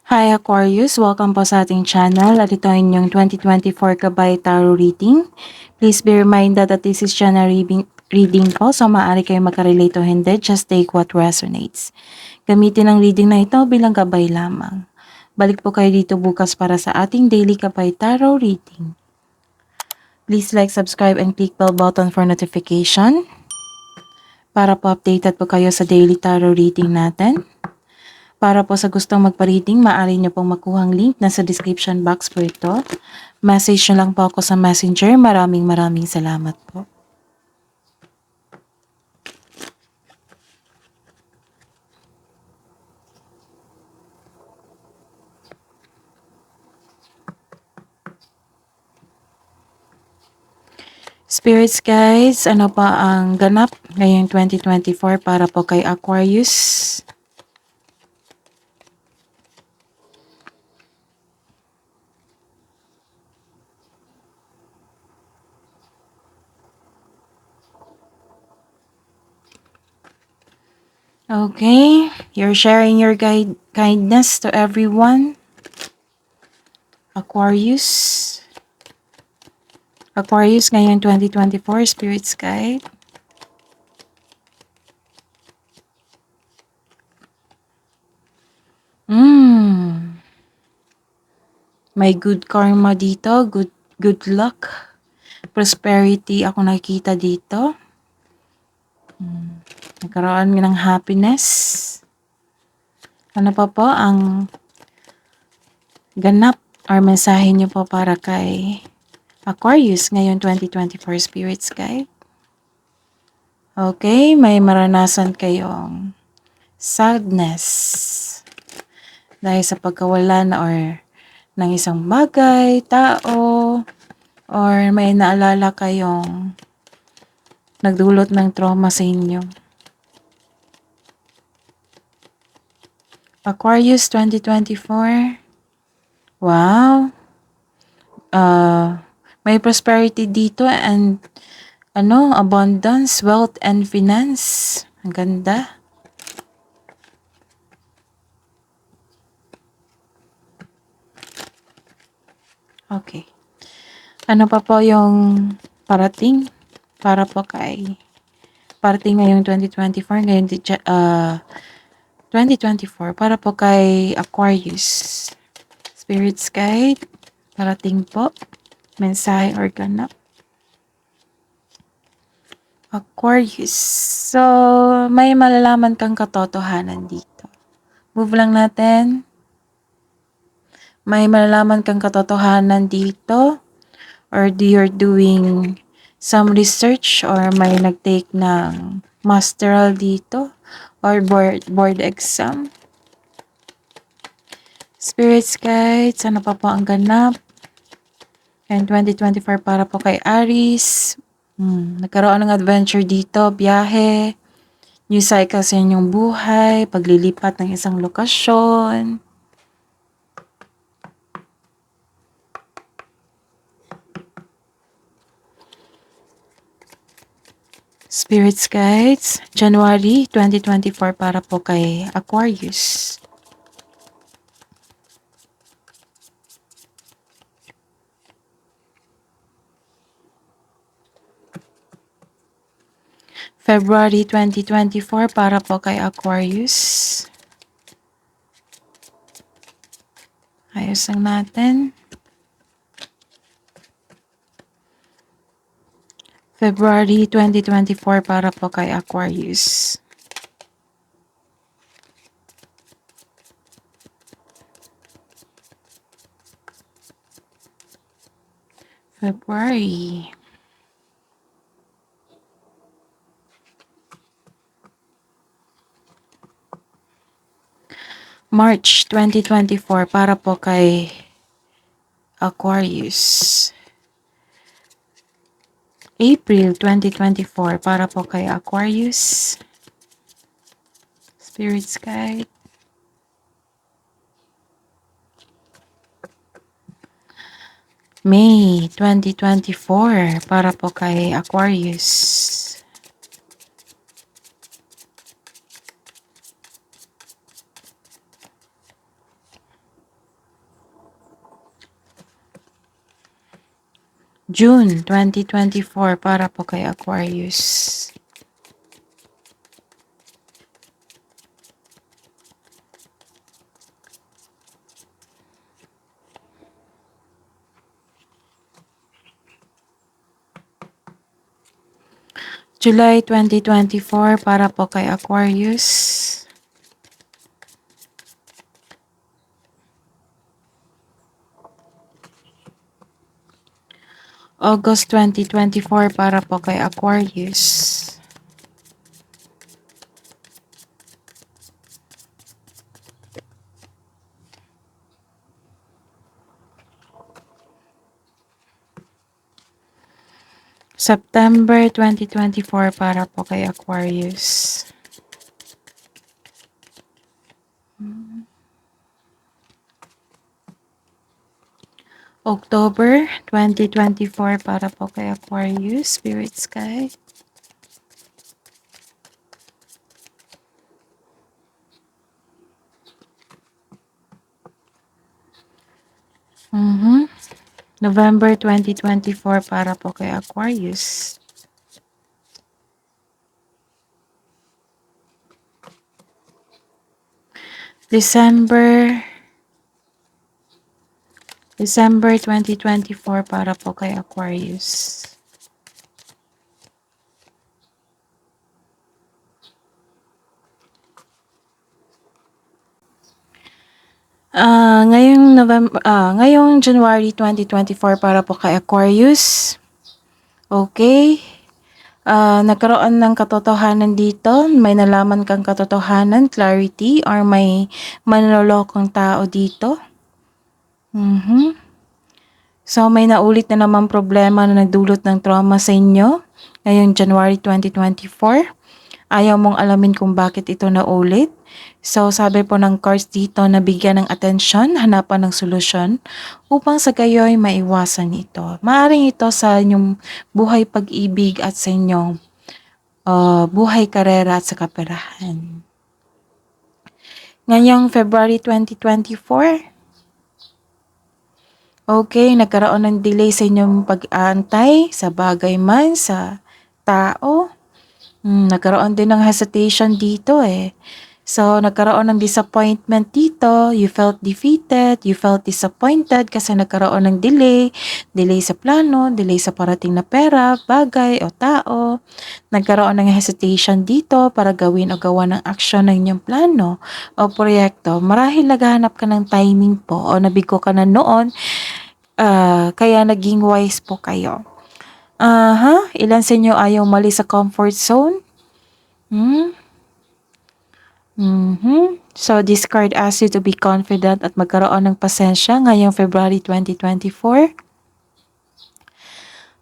Hi Aquarius! Welcome po sa ating channel at ito ay inyong 2024 Kabay Tarot Reading. Please be reminded that this is general reading po, so maaari kayo magka-relate o hindi. Just take what resonates. Gamitin ang reading na ito bilang gabay lamang. Balik po kayo dito bukas para sa ating daily Kabay Tarot Reading. Please like, subscribe, and click bell button for notification para po updated po kayo sa daily tarot reading natin. Para po sa gustong magpa-reading, maaari nyo pong makuhang link na sa description box po ito. Message nyo lang po ako sa messenger. Maraming salamat po. Spirits guys, ano pa ang ganap ngayong 2024 para po kay Aquarius? Okay, you're sharing your kindness to everyone. Aquarius. Aquarius ngayon 2024, Spirits Guide. May good karma dito, good luck, prosperity ako nakikita dito. Nagkaroon ng happiness. Ano pa po ang ganap or mensahe niyo po para kay Aquarius ngayon 2024 Spirits Guide? Okay, may maranasan kayong sadness dahil sa pagkawalan or ng isang bagay, tao, or may naalala kayong nagdulot ng trauma sa inyo. Aquarius 2024. Wow. May prosperity dito and abundance, wealth and finance. Ang ganda. Okay. Ano pa po yung parating para po kay parating ngayong 2024, ngayon 2024 para po kay Aquarius. Spirits Guide, parating po, mensahe or ganap. Aquarius. So, may malalaman kang katotohanan dito. Move lang natin. May malalaman kang katotohanan dito or you're doing some research or may nag-take ng masteral dito or board exam. Spirits guides, ano pa po ang ganap? And 2024 para po kay Aries. Nagkaroon ng adventure dito, biyahe, new cycle sa inyong buhay, paglilipat ng isang lokasyon. Spirits guides, January 2024 para po kay Aquarius. February 2024 para po kay Aquarius. Ayos lang natin. February 2024 para po kay Aquarius. February. March 2024 para po kay Aquarius. April 2024 para po kay Aquarius. Spirits Guide. May 2024 para po kay Aquarius. June 2024 para po kay Aquarius. July 2024 para po kay Aquarius. August 2024 para po kay Aquarius. September 2024 para po kay Aquarius. October 2024 para po kay Aquarius, Spirit Sky. November 2024 para po kay Aquarius. December 2024 para po kay Aquarius. Ngayong January 2024 para po kay Aquarius. Okay. Nagkaroon ng katotohanan dito. May nalaman kang katotohanan, clarity, or may manlolokong tao dito. So, may naulit na naman problema na nagdulot ng trauma sa inyo ngayong January 2024. Ayaw mong alamin kung bakit ito naulit. So, sabi po ng cards dito na bigyan ng atensyon, hanapan ng solusyon upang sa gayo'y maiwasan ito. Maaring ito sa inyong buhay pag-ibig at sa inyong buhay karera at sa kaperahan. Ngayong February 2024, okay, nagkaroon ng delay sa inyong pag-aantay sa bagay man, sa tao. Nagkaroon din ng hesitation dito eh. So, nagkaroon ng disappointment dito. You felt defeated, you felt disappointed kasi nagkaroon ng delay. Delay sa plano, delay sa parating na pera, bagay o tao. Nagkaroon ng hesitation dito para gawin o gawa ng aksyon ng inyong plano o proyekto. Marahil naghahanap ka ng timing po o nabigo ka na noon. Kaya naging wise po kayo. Ilan sa inyo ayaw mali sa comfort zone? So, this card asks you to be confident at magkaroon ng pasensya ngayong February 2024.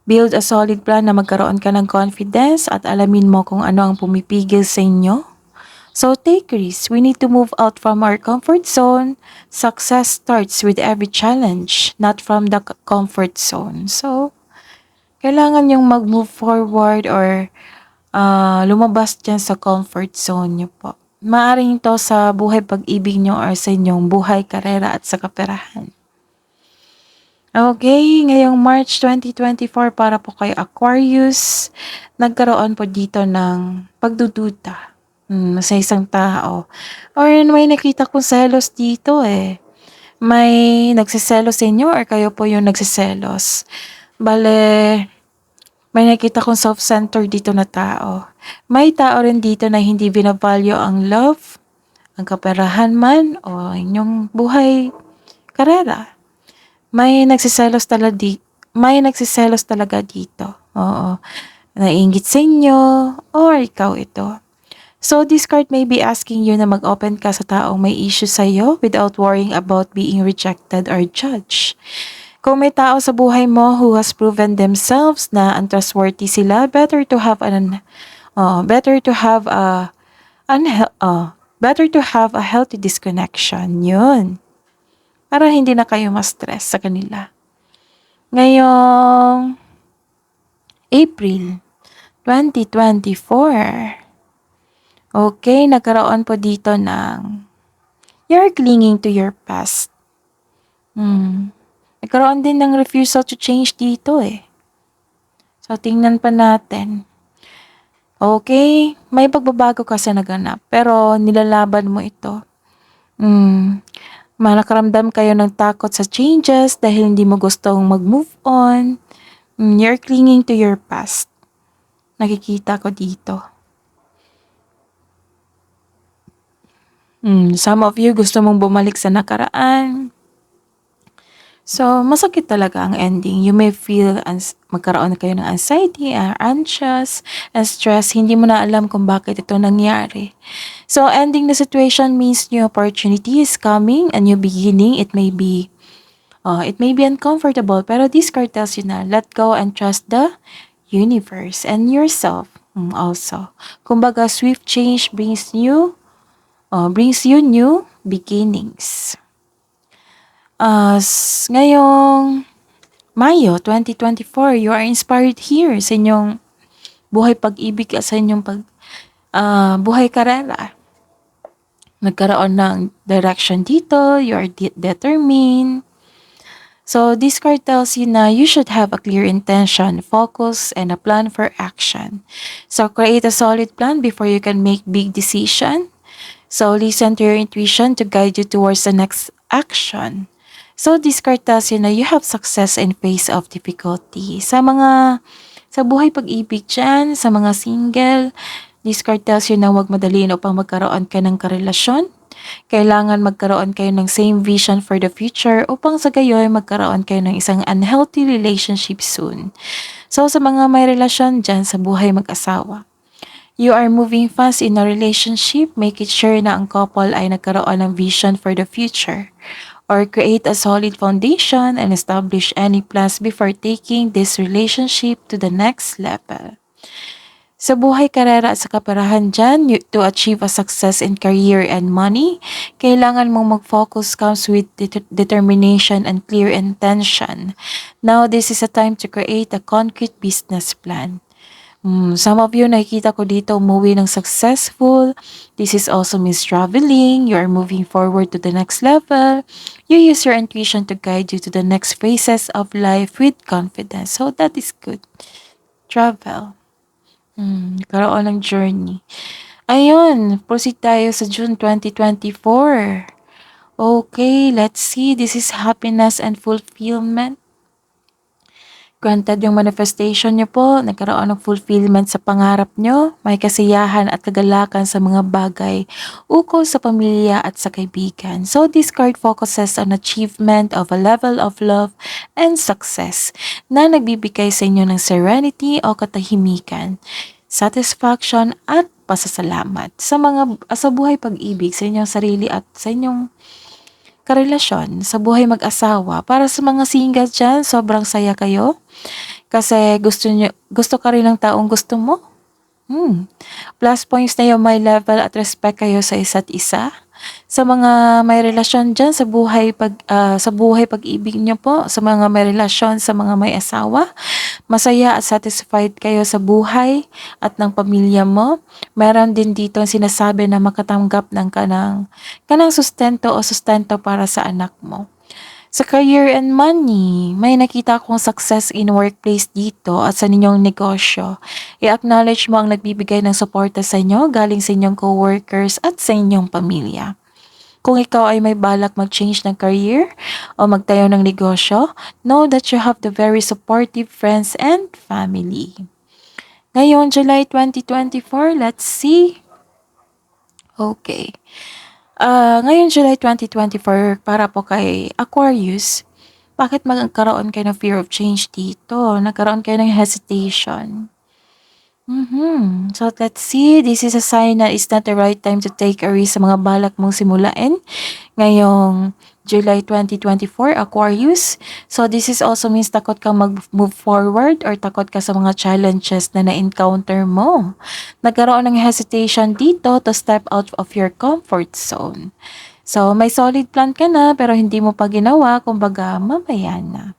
Build a solid plan na magkaroon ka ng confidence at alamin mo kung ano ang pumipigil sa inyo. So, take risks. We need to move out from our comfort zone. Success starts with every challenge, not from the comfort zone. So, kailangan yung mag-move forward or lumabas dyan sa comfort zone nyo po. Maaring ito sa buhay pag-ibig nyo or sa inyong buhay karera at sa kaperahan. Okay, ngayong March 2024 para po kay Aquarius, nagkaroon po dito ng pagdududa sa isang tao. Or may nakita kong selos dito eh. May nagsiselos sa inyo or kayo po yung nagsiselos. Bale, may nakita kong self-centered dito na tao. May tao rin dito na hindi binavalue ang love, ang kaperahan man, o inyong buhay karera. May nagsiselos talaga dito. Oo. Naiinggit sa inyo, or ikaw ito. So, this card may be asking you na mag-open ka sa taong may issue sa'yo without worrying about being rejected or judged. Kung may tao sa buhay mo who has proven themselves na untrustworthy sila, better to have a healthy disconnection. Yun. Para hindi na kayo ma-stress sa kanila. Ngayong April 2024. Okay, nagkaroon po dito ng you're clinging to your past. Nagkaroon din ng refusal to change dito eh. So, tingnan pa natin. Okay, may pagbabago kasi naganap, pero nilalaban mo ito. Hmm, Nakaramdam kayo ng takot sa changes dahil hindi mo gustong mag-move on. You're clinging to your past. Nakikita ko dito. Some of you gusto mong bumalik sa nakaraan. So, masakit talaga ang ending. You may feel magkaroon kayo ng anxiety, anxious, and stress. Hindi mo na alam kung bakit ito nangyari. So, ending the situation means new opportunity is coming, a new beginning. It may be uncomfortable, pero this card tells you na let go and trust the universe and yourself also. Kumbaga, swift change brings you new beginnings. Ngayong Mayo 2024, you are inspired here sa inyong buhay pag-ibig at sa inyong buhay karera. Nagkaroon ng direction dito, you are determined. So this card tells you na you should have a clear intention, focus, and a plan for action. So create a solid plan before you can make big decision. So listen to your intuition to guide you towards the next action. So this card tells you na you have success in face of difficulty. Sa buhay pag-ibig dyan, sa mga single, this card tells you na huwag madaliin upang magkaroon ka ng karelasyon. Kailangan magkaroon kayo ng same vision for the future upang sa gayoy magkaroon kayo ng isang unhealthy relationship soon. So sa mga may relasyon dyan sa buhay mag-asawa, you are moving fast in a relationship, make it sure na ang couple ay nagkaroon ng vision for the future or create a solid foundation and establish any plans before taking this relationship to the next level. Sa buhay karera at sa kaperahan dyan, to achieve a success in career and money, kailangan mong mag-focus comes with determination and clear intention. Now, this is a time to create a concrete business plan. Some of you, nakikita ko dito, umuwi ng successful. This is also means traveling. You are moving forward to the next level. You use your intuition to guide you to the next phases of life with confidence. So, that is good. Travel. Karoon ng journey. Ayun, proceed tayo sa June 2024. Okay, let's see. This is happiness and fulfillment. Granted yung manifestation nyo po, nagkaroon ng fulfillment sa pangarap nyo, may kasiyahan at kagalakan sa mga bagay ukol sa pamilya at sa kaibigan. So this card focuses on achievement of a level of love and success na nagbibigay sa inyo ng serenity o katahimikan, satisfaction at pasasalamat sa buhay pag-ibig sa inyong sarili at sa inyong karelasyon, sa buhay mag-asawa. Para sa mga single dyan, sobrang saya kayo. Kasi gusto ka rin ng taong gusto mo. Plus points na yung may level at respect kayo sa isa't isa. Sa mga may relasyon dyan, sa buhay pag-ibig nyo po, sa mga may relasyon, sa mga may asawa, masaya at satisfied kayo sa buhay at ng pamilya mo. Meron din dito ang sinasabi na makatanggap ng kanang sustento o sustento para sa anak mo. Sa career and money, may nakita akong success in workplace dito at sa ninyong negosyo. I-acknowledge mo ang nagbibigay ng suporta sa inyo galing sa inyong coworkers at sa inyong pamilya. Kung ikaw ay may balak mag-change ng career o magtayo ng negosyo, know that you have the very supportive friends and family. Ngayon, July 2024, let's see. Okay. Ngayon, July 2024, para po kay Aquarius, bakit magkaroon kayo ng fear of change dito? Nagkaroon kayo ng hesitation. So, let's see. This is a sign na it's not the right time to take a risk sa mga balak mong simulain. Ngayong July 2024, Aquarius. So, this is also means takot kang mag-move forward or takot ka sa mga challenges na na-encounter mo. Nagkaroon ng hesitation dito to step out of your comfort zone. So, may solid plan ka na pero hindi mo pa ginawa, kumbaga mamaya na.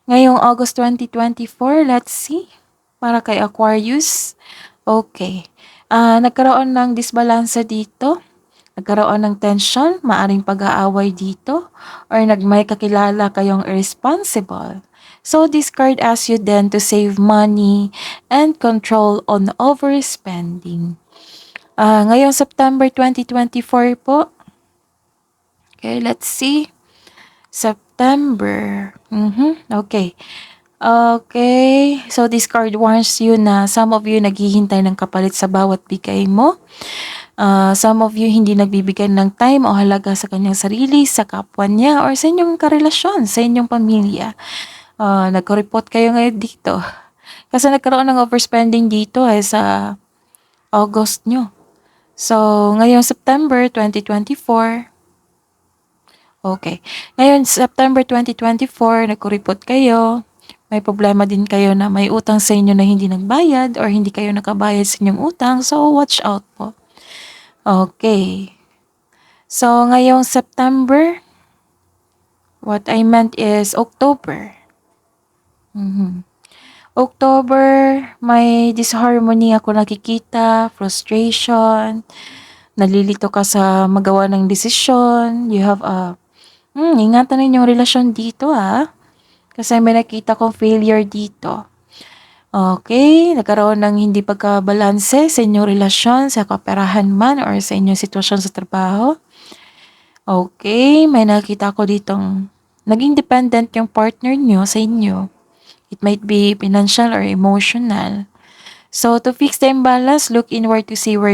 Ngayong August 2024, let's see. Para kay Aquarius, okay. Nagkaroon ng disbalansa dito. Nagkaroon ng tension, maaring pag-aaway dito, or may kakilala kayong irresponsible. So this card asks you then to save money and control on overspending. Ngayong September 2024 po. Okay, let's see. September. Okay. Okay. So this card warns you na some of you naghihintay ng kapalit sa bawat bigay mo. Some of you hindi nagbibigay ng time o halaga sa kanyang sarili, sa kapwa niya, or sa inyong karelasyon, sa inyong pamilya. Nagko-report kayo ngayon dito. Kasi nagkaroon ng overspending dito sa August nyo. So, ngayong September 2024, okay. Ngayon, September 2024, nagko-report kayo. May problema din kayo na may utang sa inyo na hindi nagbayad or hindi kayo nakabayad sa inyong utang. So, watch out po. Okay. So, ngayong September, what I meant is October. October, may disharmony ako nakikita, frustration, nalilito ka sa magawa ng desisyon, you have ingatan ninyong relasyon dito kasi may nakita kong failure dito. Okay, nagkaroon ng hindi pagkabalanse sa inyong relasyon, sa kaperahan man or sa inyong sitwasyon sa trabaho. Okay, may nakita ko ditong naging dependent yung partner nyo sa inyo. It might be financial or emotional. So to fix the imbalance, look inward to see where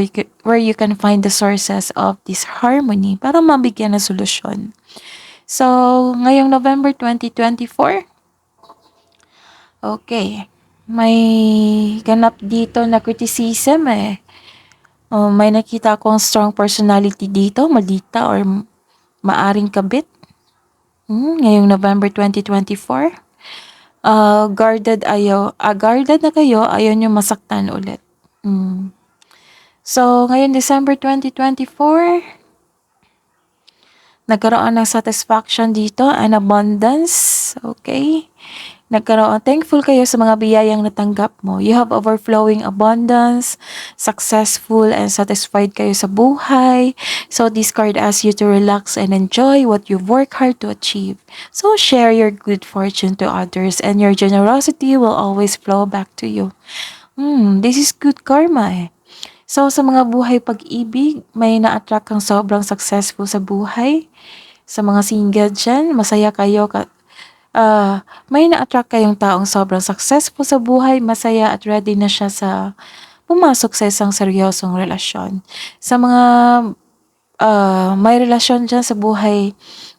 you can find the sources of this harmony para mabigyan ng solusyon. So, ngayong November 2024, okay, may ganap dito na criticism may nakita akong strong personality dito, maldita or maaring kabit. Ngayong November 2024, guarded na kayo, ayaw nyo masaktan ulit. So, ngayon December 2024, nagkaroon ng satisfaction dito and abundance. Okay? Thankful kayo sa mga biyayang natanggap mo. You have overflowing abundance, successful and satisfied kayo sa buhay. So this card asks you to relax and enjoy what you've worked hard to achieve. So share your good fortune to others and your generosity will always flow back to you. This is good karma So sa mga buhay pag-ibig, may na-attract kang sobrang successful sa buhay. Sa mga single dyan, masaya kayo may na-attract kayong taong sobrang successful sa buhay, masaya at ready na siya sa pumasok sa isang seryosong relasyon. Sa mga may relasyon dyan sa buhay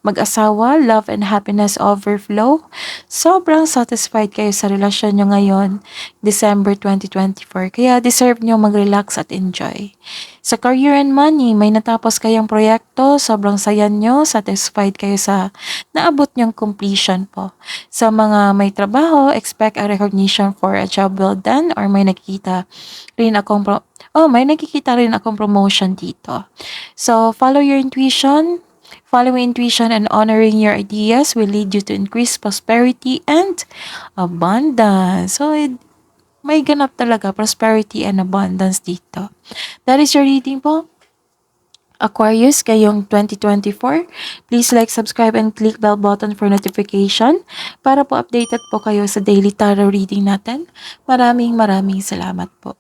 mag-asawa, love and happiness overflow. Sobrang satisfied kayo sa relasyon nyo ngayon, December 2024. Kaya deserve nyo mag-relax at enjoy. Sa career and money, may natapos kayong proyekto, sobrang saya nyo, satisfied kayo sa naabot nyong completion po. Sa mga may trabaho, expect a recognition for a job well done or may nakikita rin akong promotion dito. So, follow your intuition. Following intuition and honoring your ideas will lead you to increased prosperity and abundance. So, may ganap talaga prosperity and abundance dito. That is your reading po. Aquarius, ngayong 2024. Please like, subscribe, and click bell button for notification para po updated po kayo sa daily tarot reading natin. Maraming salamat po.